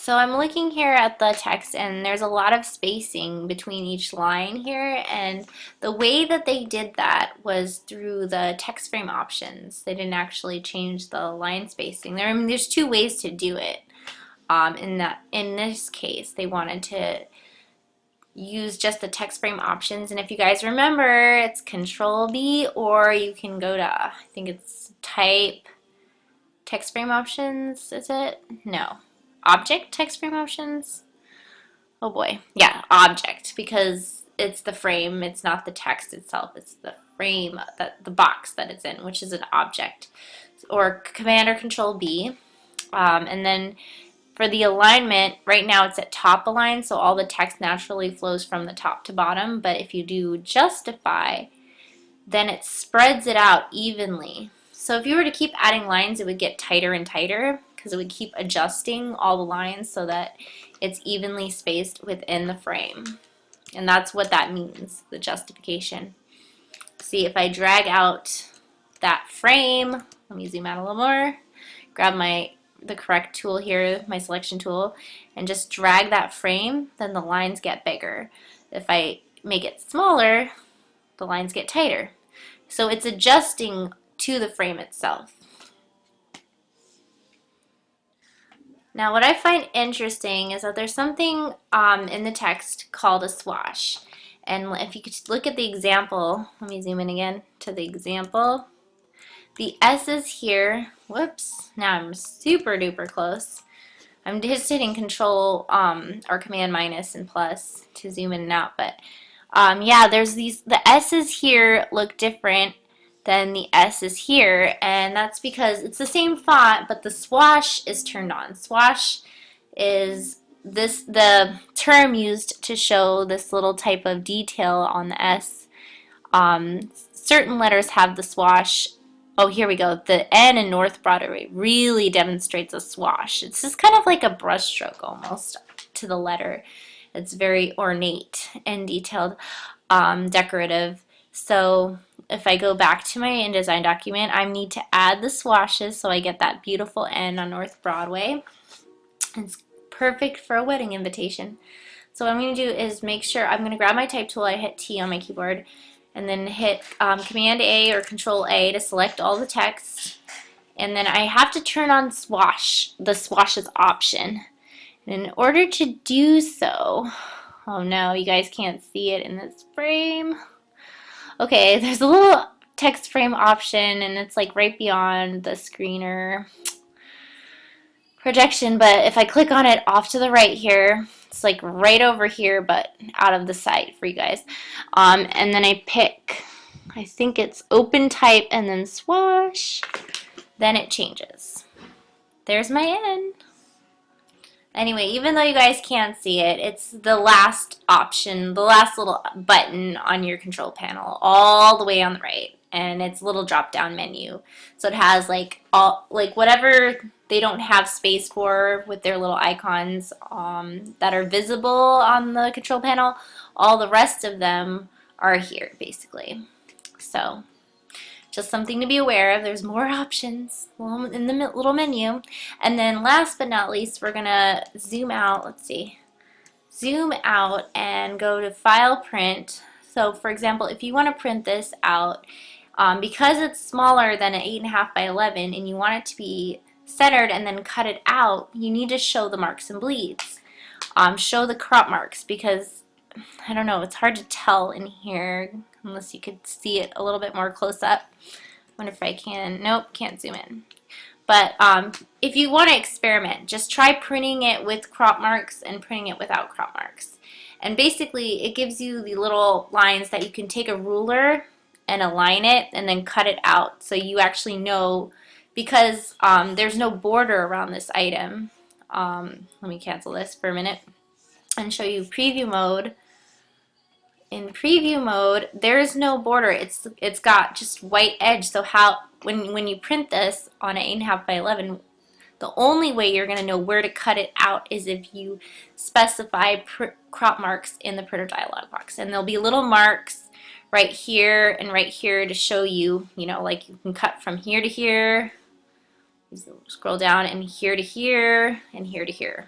So I'm looking here at the text and there's a lot of spacing between each line here, and the way that they did that was through the text frame options. They didn't actually change the line spacing. I mean, there's two ways to do it. In this case, they wanted to use just the text frame options, and if you guys remember, it's Control B, or you can go to, I think it's type text frame options, is it? No. Object text frame options? Oh boy. Yeah, object, because it's the frame, it's not the text itself, it's the frame, that the box that it's in, which is an object. Or Command or Control B. And then for the alignment, right now it's at top align, so all the text naturally flows from the top to bottom, but if you do justify, then it spreads it out evenly. So if you were to keep adding lines, it would get tighter and tighter, because it would keep adjusting all the lines so that it's evenly spaced within the frame. And that's what that means, the justification. See, if I drag out that frame, let me zoom out a little more, grab the correct tool here, my selection tool, and just drag that frame, then the lines get bigger. If I make it smaller, the lines get tighter. So it's adjusting to the frame itself. Now what I find interesting is that there's something in the text called a swash. And if you could look at the example, let me zoom in again to the example. The S's here, whoops, now I'm super duper close. I'm just hitting Control or Command minus and plus to zoom in and out, but yeah, there's the S's here look different than the S's here, and that's because it's the same font, but the swash is turned on. Swash is the term used to show this little type of detail on the S. Certain letters have the swash. Oh, here we go. The N in North Broadway really demonstrates a swash. It's just kind of like a brush stroke almost to the letter. It's very ornate and detailed, decorative. So if I go back to my InDesign document, I need to add the swashes so I get that beautiful N on North Broadway. It's perfect for a wedding invitation. So what I'm going to do is make sure, I'm going to grab my type tool, I hit T on my keyboard, and then hit Command A or Control A to select all the text. And then I have to turn on swash, the swashes option. And in order to do so, oh no, you guys can't see it in this frame. Okay, there's a little text frame option, and it's like right beyond the screener projection, but if I click on it off to the right here, it's like right over here, but out of the sight for you guys. And then I pick, I think it's open type and then swash, then it changes. There's my N. Anyway, even though you guys can't see it, it's the last option, the last little button on your control panel, all the way on the right, and it's a little drop-down menu. So it has like whatever they don't have space for with their little icons that are visible on the control panel, all the rest of them are here basically. So just something to be aware of. There's more options in the little menu. And then last but not least, we're gonna zoom out, let's see, zoom out and go to File, Print. So for example, if you want to print this out, because it's smaller than an 8.5 by 11 and you want it to be centered and then cut it out, you need to show the marks and bleeds. Show the crop marks, because I don't know, it's hard to tell in here unless you could see it a little bit more close up. Wonder if I can, nope, can't zoom in. But if you want to experiment, just try printing it with crop marks and printing it without crop marks. And basically it gives you the little lines that you can take a ruler and align it and then cut it out, so you actually know, because there's no border around this item. Let me cancel this for a minute and show you preview mode. In preview mode, there's no border. It's got just white edge. So when you print this on an 8.5 by 11, the only way you're going to know where to cut it out is if you specify crop marks in the printer dialog box. And there'll be little marks right here and right here to show you, you know, like you can cut from here to here, scroll down, and here to here, and here to here.